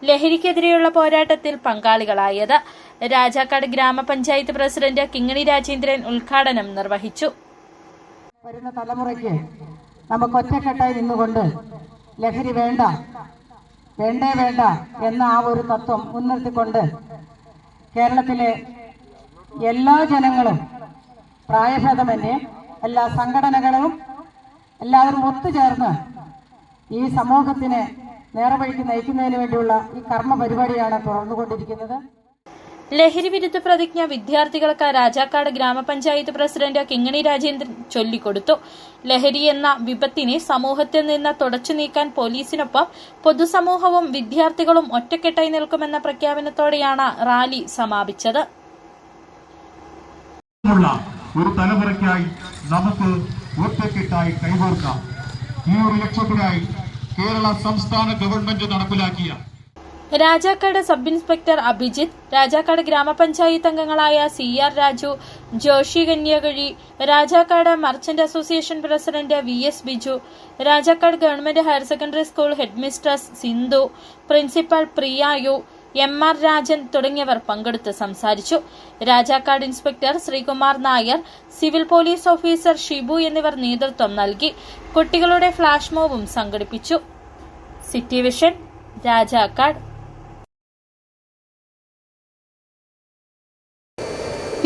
ലഹരിക്കെതിരെയുള്ള പോരാട്ടത്തിൽ പങ്കാളികളായത്. രാജാക്കാട് ഗ്രാമപഞ്ചായത്ത് പ്രസിഡന്റ് കിങ്ങിണി രാജേന്ദ്രൻ ഉദ്ഘാടനം നിർവഹിച്ചു. വരുന്ന തലമുറയ്ക്ക് നമുക്ക് ഒറ്റക്കെട്ടായി നിന്നുകൊണ്ട് ലഹരി വേണ്ട, വേണ്ടേ വേണ്ട എന്ന ആ ഒരു തത്വം മുൻനിർത്തിക്കൊണ്ട് കേരളത്തിലെ എല്ലാ ജനങ്ങളും, പ്രായഭേദമന്യേ എല്ലാ സംഘടനകളും എല്ലാവരും ഒത്തുചേർന്ന് ഈ സമൂഹത്തിനെ നേർവഴിക്ക് നയിക്കുന്നതിന് വേണ്ടിയുള്ള ഈ കർമ്മ പരിപാടിയാണ് തുടർന്നുകൊണ്ടിരിക്കുന്നത്. ലഹരി വിരുദ്ധ പ്രതിജ്ഞ വിദ്യാർത്ഥികൾക്ക് രാജാക്കാട് ഗ്രാമപഞ്ചായത്ത് പ്രസിഡന്റ് കിങ്ങിണി രാജേന്ദ്രൻ ചൊല്ലിക്കൊടുത്തു. ലഹരി എന്ന വിപത്തിനെ സമൂഹത്തിൽ നിന്ന് തുടച്ചു നീക്കാൻ പോലീസിനൊപ്പം പൊതുസമൂഹവും വിദ്യാർത്ഥികളും ഒറ്റക്കെട്ടായി നിൽക്കുമെന്ന പ്രഖ്യാപനത്തോടെയാണ് റാലി സമാപിച്ചത്. ഒരു തലമുറയ്ക്കായി നമുക്ക് ഒറ്റക്കെട്ടായി കൈകോർക്കാം. ഈ ഒരു ലക്ഷ്യത്തിനായി കേരള സംസ്ഥാന ഗവൺമെന്റ് നടപ്പിലാക്കിയ രാജാക്കാട് സബ് ഇൻസ്പെക്ടർ അഭിജിത്ത്, രാജാക്കാട് ഗ്രാമപഞ്ചായത്ത് അംഗങ്ങളായ CR Raju, Joshi Kanyakuzhi, Rajakkad merchant association president VS Biju, Rajakkad government higher secondary school headmistress Sindhu, principal Priya, MR Rajan തുടങ്ങിയവർ പങ്കെടുത്ത് സംസാരിച്ചു. Rajakkad inspector Sreekumar Nair, civil police officer Shibu എന്നിവർ നേതൃത്വം നൽകി. കുട്ടികളുടെ ഫ്ളാഷ് മോബും സംഘടിപ്പിച്ചു. City vision, Rajakkad.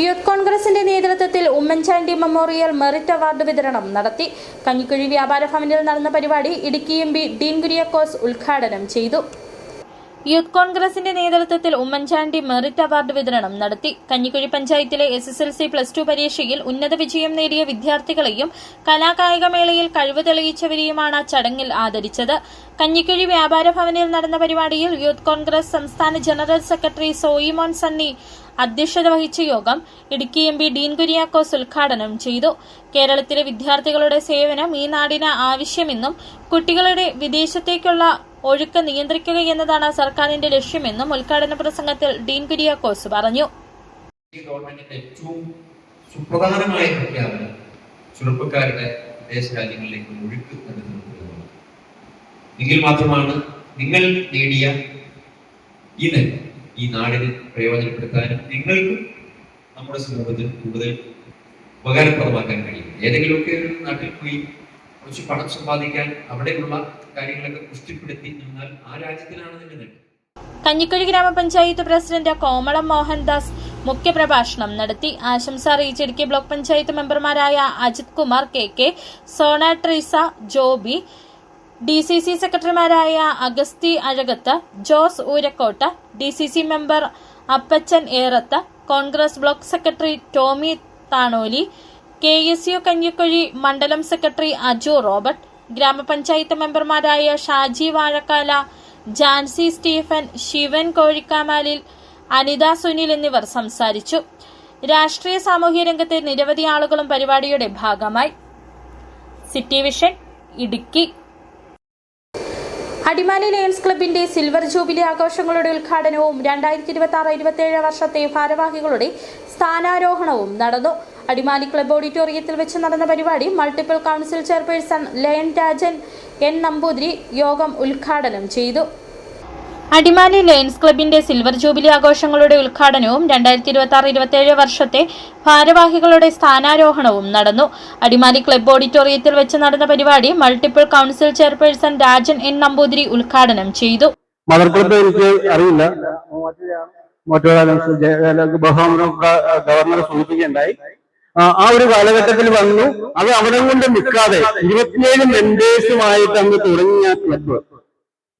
യൂത്ത് കോൺഗ്രസിന്റെ നേതൃത്വത്തിൽ ഉമ്മൻചാണ്ടി മെമ്മോറിയൽ മെറിറ്റ് അവാർഡ് വിതരണം നടത്തി. കഞ്ഞിക്കുഴി വ്യാപാര ഭവനിൽ നടന്ന പരിപാടി ഇടുക്കി MP ഡീൻ കുര്യാക്കോസ് ഉദ്ഘാടനം ചെയ്തു. യൂത്ത് കോൺഗ്രസിന്റെ നേതൃത്വത്തിൽ ഉമ്മൻചാണ്ടി മെറിറ്റ് അവാർഡ് വിതരണം നടത്തി. കഞ്ഞിക്കുഴി പഞ്ചായത്തിലെ SSLC +2 പരീക്ഷയിൽ ഉന്നത വിജയം നേടിയ വിദ്യാർത്ഥികളെയും കലാകായികമേളയിൽ കഴിവ് തെളിയിച്ചവരെയുമാണ് ചടങ്ങിൽ ആദരിച്ചത്. കഞ്ഞിക്കുഴി വ്യാപാര ഭവനിൽ നടന്ന പരിപാടിയിൽ യൂത്ത് കോൺഗ്രസ് സംസ്ഥാന ജനറൽ സെക്രട്ടറി സോയിമോൻ സണ്ണി അധ്യക്ഷത വഹിച്ച യോഗം ഇടുക്കി MP ഡീൻ കുര്യാക്കോസ് ഉദ്ഘാടനം ചെയ്തു. കേരളത്തിലെ വിദ്യാർത്ഥികളുടെ സേവനം ഈ നാടിന് ആവശ്യമെന്നും കുട്ടികളുടെ വിദേശത്തേക്കുള്ള ഒഴുക്ക് നിയന്ത്രിക്കുക എന്നതാണ് സർക്കാരിന്റെ ലക്ഷ്യമെന്നും ഉദ്ഘാടന പ്രസംഗത്തിൽ ഡീൻ കുര്യാക്കോസ് പറഞ്ഞു. ഗവൺമെന്റിന്റെ ഏറ്റവും സുപ്രധാനമായ പ്രഖ്യാപനം ചെറുപ്പക്കാരുടെ വിദേശ രാജ്യങ്ങളിലേക്ക് ഒഴുക്ക് നടത്തുന്നത്. എങ്കിൽ മാത്രമാണ് നിങ്ങൾ നേടിയ ഇത് ഈ നാടിന് പ്രയോജനപ്പെടുത്താനും നിങ്ങൾക്ക് നമ്മുടെ സമൂഹത്തിൽ കൂടുതൽ ഉപകാരപ്രദമാക്കാൻ കഴിയും. ഏതെങ്കിലുമൊക്കെ ഒരു നാട്ടിൽ പോയി കുറച്ച് പണം സമ്പാദിക്കാൻ അവിടെയുള്ള കാര്യങ്ങളൊക്കെ പുഷ്ടിപ്പെടുത്തി നിന്നാൽ ആ രാജ്യത്തിനാണ് നിങ്ങൾ നേട്ടം. കഞ്ഞിക്കുഴി ഗ്രാമപഞ്ചായത്ത് പ്രസിഡന്റ് കോമളം മോഹൻദാസ് മുഖ്യപ്രഭാഷണം നടത്തി. ആശംസ അറിയിച്ച് ഇടുക്കി ബ്ലോക്ക് പഞ്ചായത്ത് മെമ്പർമാരായ അജിത് കുമാർ KK, സോണ ട്രീസ, ജോബി, DCC സെക്രട്ടറിമാരായ Augusthy Azhakath, Jose Oorakottu, DCC member Appachan Erath, Congress block secretary Tomy Thanoli, KSU Kanjikuzhy മണ്ഡലം സെക്രട്ടറി അജു റോബർട്ട്, ഗ്രാമപഞ്ചായത്ത് മെമ്പർമാരായ ഷാജി വാഴക്കാല, ജാൻസി സ്റ്റീഫൻ, ശിവൻ കോഴിക്കാമാലിൽ, അനിത സുനിൽ എന്നിവർ സംസാരിച്ചു. രാഷ്ട്രീയ സാമൂഹ്യ രംഗത്തെ നിരവധി ആളുകളും പരിപാടിയുടെ ഭാഗമായി. City vision, Idukki. Adimali lions ക്ലബിന്റെ സിൽവർ ജൂബിലി ആഘോഷങ്ങളുടെ ഉദ്ഘാടനവും 2026-27 വർഷത്തെ ഭാരവാഹികളുടെ സ്ഥാനാരോഹണവും നടന്നു. അടിമാലി ക്ലബ് ഓഡിറ്റോറിയത്തിൽ വെച്ച് നടന്ന പരിപാടി multiple council chairperson lion Rajan N Namboothiri യോഗം ഉദ്ഘാടനം ചെയ്തു. അടിമാലി ലയൺസ് ക്ലബിന്റെ സിൽവർ ജൂബിലി ആഘോഷങ്ങളുടെ ഉദ്ഘാടനവും 2026-27 വർഷത്തെ ഭാരവാഹികളുടെ സ്ഥാനാരോഹണവും നടന്നു. അടിമാലി ക്ലബ് ഓഡിറ്റോറിയത്തിൽ വെച്ച് നടന്ന പരിപാടി multiple council chairperson Rajan N Namboothiri ഉദ്ഘാടനം ചെയ്തു. മദർ ക്ലബ് എനിക്ക് അറിയില്ല, ബഹുമാനം ഗവർണർ സൂചിപ്പിക്കുകയുണ്ടായി. ആ ഒരു കാലഘട്ടത്തിൽ വന്നു. അത് അവിടെ കൊണ്ട് നിൽക്കാതെ 27 മെമ്പേഴ്സുമായിട്ട് അന്ന് തുടങ്ങിയ ക്ലബ്ബ്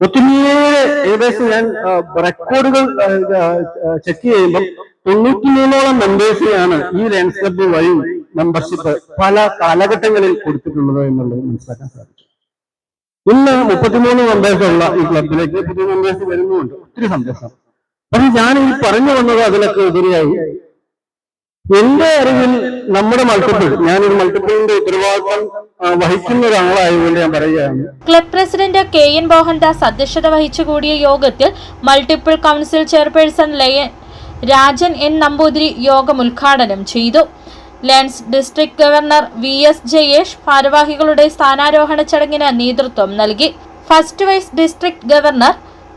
ഒത്തിരിയേറെ, ഏകദേശം ഞാൻ റെക്കോർഡുകൾ ചെക്ക് ചെയ്യുമ്പോൾ 93ഓളം മെമ്പേഴ്സിനാണ് ഈ ലയൺസ് ക്ലബ്ബ് വഴി മെമ്പർഷിപ്പ് പല കാലഘട്ടങ്ങളിൽ കൊടുത്തിട്ടുള്ളത് എന്നുള്ളത് മനസ്സിലാക്കാൻ സാധിക്കും. ഇന്ന് 33 മെമ്പേഴ്സുള്ള ഈ ക്ലബിലേക്ക് പുതിയ മെമ്പേഴ്സ് വരുന്നുണ്ട്. ഒത്തിരി സന്തോഷം. പക്ഷെ ഞാൻ ഈ പറഞ്ഞു വന്നത് അതിലൊക്കെ ഉപരിയായി എന്റെ അറിവിൽ നമ്മുടെ മൾട്ടിപ്പിൾ, ഞാനൊരു മൾട്ടിപ്പിളിന്റെ ഉത്തരവാദിത്വം വഹിക്കുന്ന ഒരാളായതുകൊണ്ട് ഞാൻ പറയുകയാണ്. ക്ലബ് പ്രസിഡന്റ് KN മോഹൻദാസ് അധ്യക്ഷത വഹിച്ചു കൂടിയ യോഗത്തിൽ multiple council chairperson Rajan N Namboothiri യോഗം ഉദ്ഘാടനം ചെയ്തു. Lions district governor VS Jayesh ഭാരവാഹികളുടെ സ്ഥാനാരോഹണ ചടങ്ങിന് നേതൃത്വം നൽകി. First vice district governor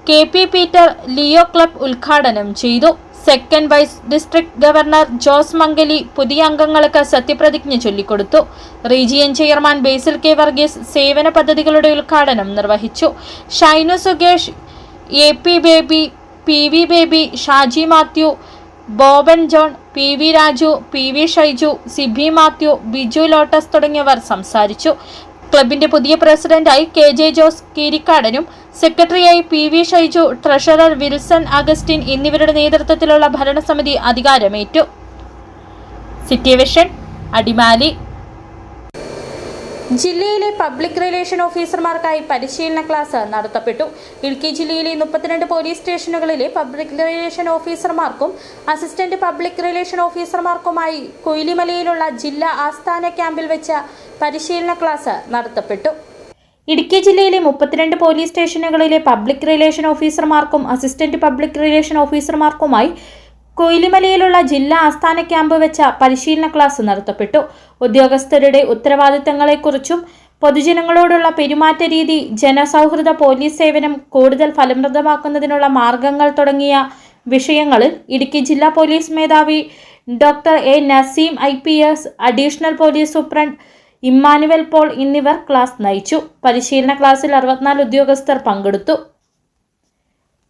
KP Peter Leo club ഉദ്ഘാടനം ചെയ്തു. Second vice district governor Jose Mangali പുതിയ അംഗങ്ങൾക്ക് സത്യപ്രതിജ്ഞ ചൊല്ലിക്കൊടുത്തു. Region chairman Basil K Varghese സേവന പദ്ധതികളുടെ ഉദ്ഘാടനം നിർവഹിച്ചു. Shinu Sukesh, AP Baby, PV Baby, Shaji Mathew, Boban John, PV Raju, PV Shaiju, Sibi Mathew, Biju lotus തുടങ്ങിയവർ സംസാരിച്ചു. ക്ലബിന്റെ പുതിയ പ്രസിഡന്റായി KJ ജോസ് കീരിക്കാടനും സെക്രട്ടറിയായി PV Shaiju, treasurer Wilson Augustine എന്നിവരുടെ നേതൃത്വത്തിലുള്ള ഭരണസമിതി അധികാരമേറ്റു. City vision, Adimali. ജില്ലയിലെ പബ്ലിക് റിലേഷൻ ഓഫീസർമാർക്കായി പരിശീലന ക്ലാസ് നടത്തപ്പെട്ടു. ഇടുക്കി ജില്ലയിലെ 32 പോലീസ് സ്റ്റേഷനുകളിലെ പബ്ലിക് റിലേഷൻ ഓഫീസർമാർക്കും അസിസ്റ്റന്റ് പബ്ലിക് റിലേഷൻ ഓഫീസർമാർക്കുമായി കൊയിലിമലയിലുള്ള ജില്ലാ ആസ്ഥാന ക്യാമ്പിൽ വെച്ച പരിശീലന ക്ലാസ് നടത്തപ്പെട്ടു. ഇടുക്കി ജില്ലയിലെ 32 പോലീസ് സ്റ്റേഷനുകളിലെ പബ്ലിക് റിലേഷൻ ഓഫീസർമാർക്കും അസിസ്റ്റന്റ് പബ്ലിക് റിലേഷൻ ഓഫീസർമാർക്കുമായി കൊയിലിമലയിലുള്ള ജില്ലാ ആസ്ഥാന ക്യാമ്പ് വെച്ച പരിശീലന ക്ലാസ് നടത്തപ്പെട്ടു. ഉദ്യോഗസ്ഥരുടെ ഉത്തരവാദിത്തങ്ങളെക്കുറിച്ചും പൊതുജനങ്ങളോടുള്ള പെരുമാറ്റ രീതി, ജനസൗഹൃദ പോലീസ് സേവനം കൂടുതൽ ഫലപ്രദമാക്കുന്നതിനുള്ള മാർഗങ്ങൾ തുടങ്ങിയ വിഷയങ്ങളിൽ ഇടുക്കി ജില്ലാ പോലീസ് മേധാവി doctor A Naseem IPS, additional police superintendent Emmanuel Paul എന്നിവർ ക്ലാസ് നയിച്ചു. പരിശീലന ക്ലാസ്സിൽ 64 ഉദ്യോഗസ്ഥർ പങ്കെടുത്തു.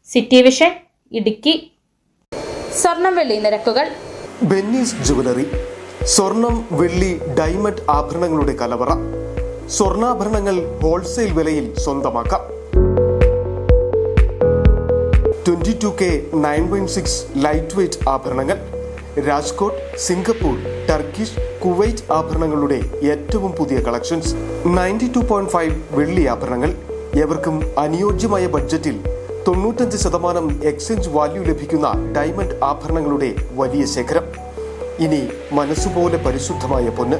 City vision, Idukki. സ്വർണം വെള്ളി നിരക്കുകൾ. ബെന്നീസ് ജുവലറി, സ്വർണം വെള്ളി ഡയമണ്ട് ആഭരണങ്ങളുടെ കലവറ. സ്വർണ്ണാഭരണങ്ങൾ ഹോൾസെയിൽ വിലയിൽ സ്വന്തമാക്കാം. 22K 916 ലൈറ്റ് വെയ്റ്റ് ആഭരണങ്ങൾ. രാജ്കോട്ട്, സിംഗപ്പൂർ, ടർക്കിഷ്, കുവൈറ്റ് ആഭരണങ്ങളുടെ ഏറ്റവും പുതിയ കളക്ഷൻസ്. 92.5 വെള്ളി ആഭരണങ്ങൾ. എവർക്കും അനുയോജ്യമായ ബഡ്ജറ്റിൽ 95% എക്സ്ചേഞ്ച് വാല്യൂ ലഭിക്കുന്ന ഡയമണ്ട് ആഭരണങ്ങളുടെ വലിയ ശേഖരം. ഇനി മനസ്സുപോലെ പരിശുദ്ധമായ പൊന്ന്.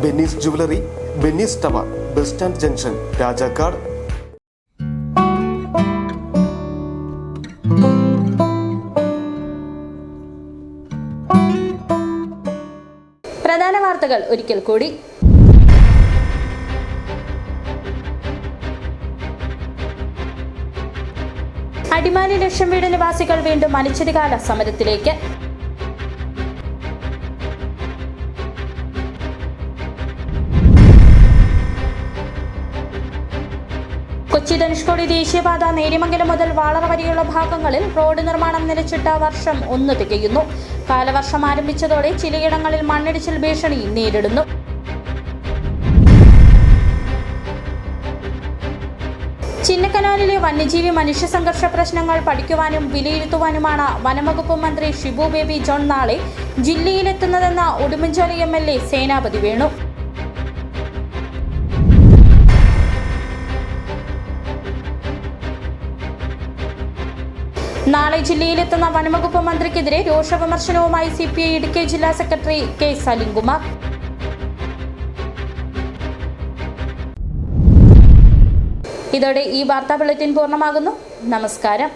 Benny's jewellery, Benny's tower, bus stand junction, Rajakkad. പ്രധാന വാർത്തകൾ ഒരിക്കൽ കൂടി. അടിമാലി ലക്ഷം വീട് നിവാസികൾ വീണ്ടും അനിശ്ചിതകാല സമരത്തിലേക്ക്. കൊച്ചി ധനുഷ്കോടി ദേശീയപാത നേര്യമംഗലം മുതൽ വാളറ വരെയുള്ള ഭാഗങ്ങളിൽ റോഡ് നിർമ്മാണം നിലച്ചിട്ട വർഷം 1 തികയുന്നു. കാലവർഷം ആരംഭിച്ചതോടെ ചിലയിടങ്ങളിൽ മണ്ണിടിച്ചിൽ ഭീഷണി നേരിടുന്നു. ചിന്നക്കനാലിലെ വന്യജീവി മനുഷ്യ സംഘർഷ പ്രശ്നങ്ങൾ പഠിക്കുവാനും വിലയിരുത്തുവാനുമാണ് വനംവകുപ്പ് മന്ത്രി ഷിബു ബേബി ജോൺ നാളെ ജില്ലയിലെത്തുന്നതെന്ന ഉടുമ്പൻചോല MLA സേനാപതി വേണു. നാളെ ജില്ലയിലെത്തുന്ന വനംവകുപ്പ് മന്ത്രിക്കെതിരെ രോഷവിമർശനവുമായി CPI ഇടുക്കി ജില്ലാ സെക്രട്ടറി K സലിംകുമാർ. ഇതോടെ ഈ വാർത്താ ബുള്ളറ്റിൻ പൂർണ്ണമാകുന്നു. നമസ്കാരം.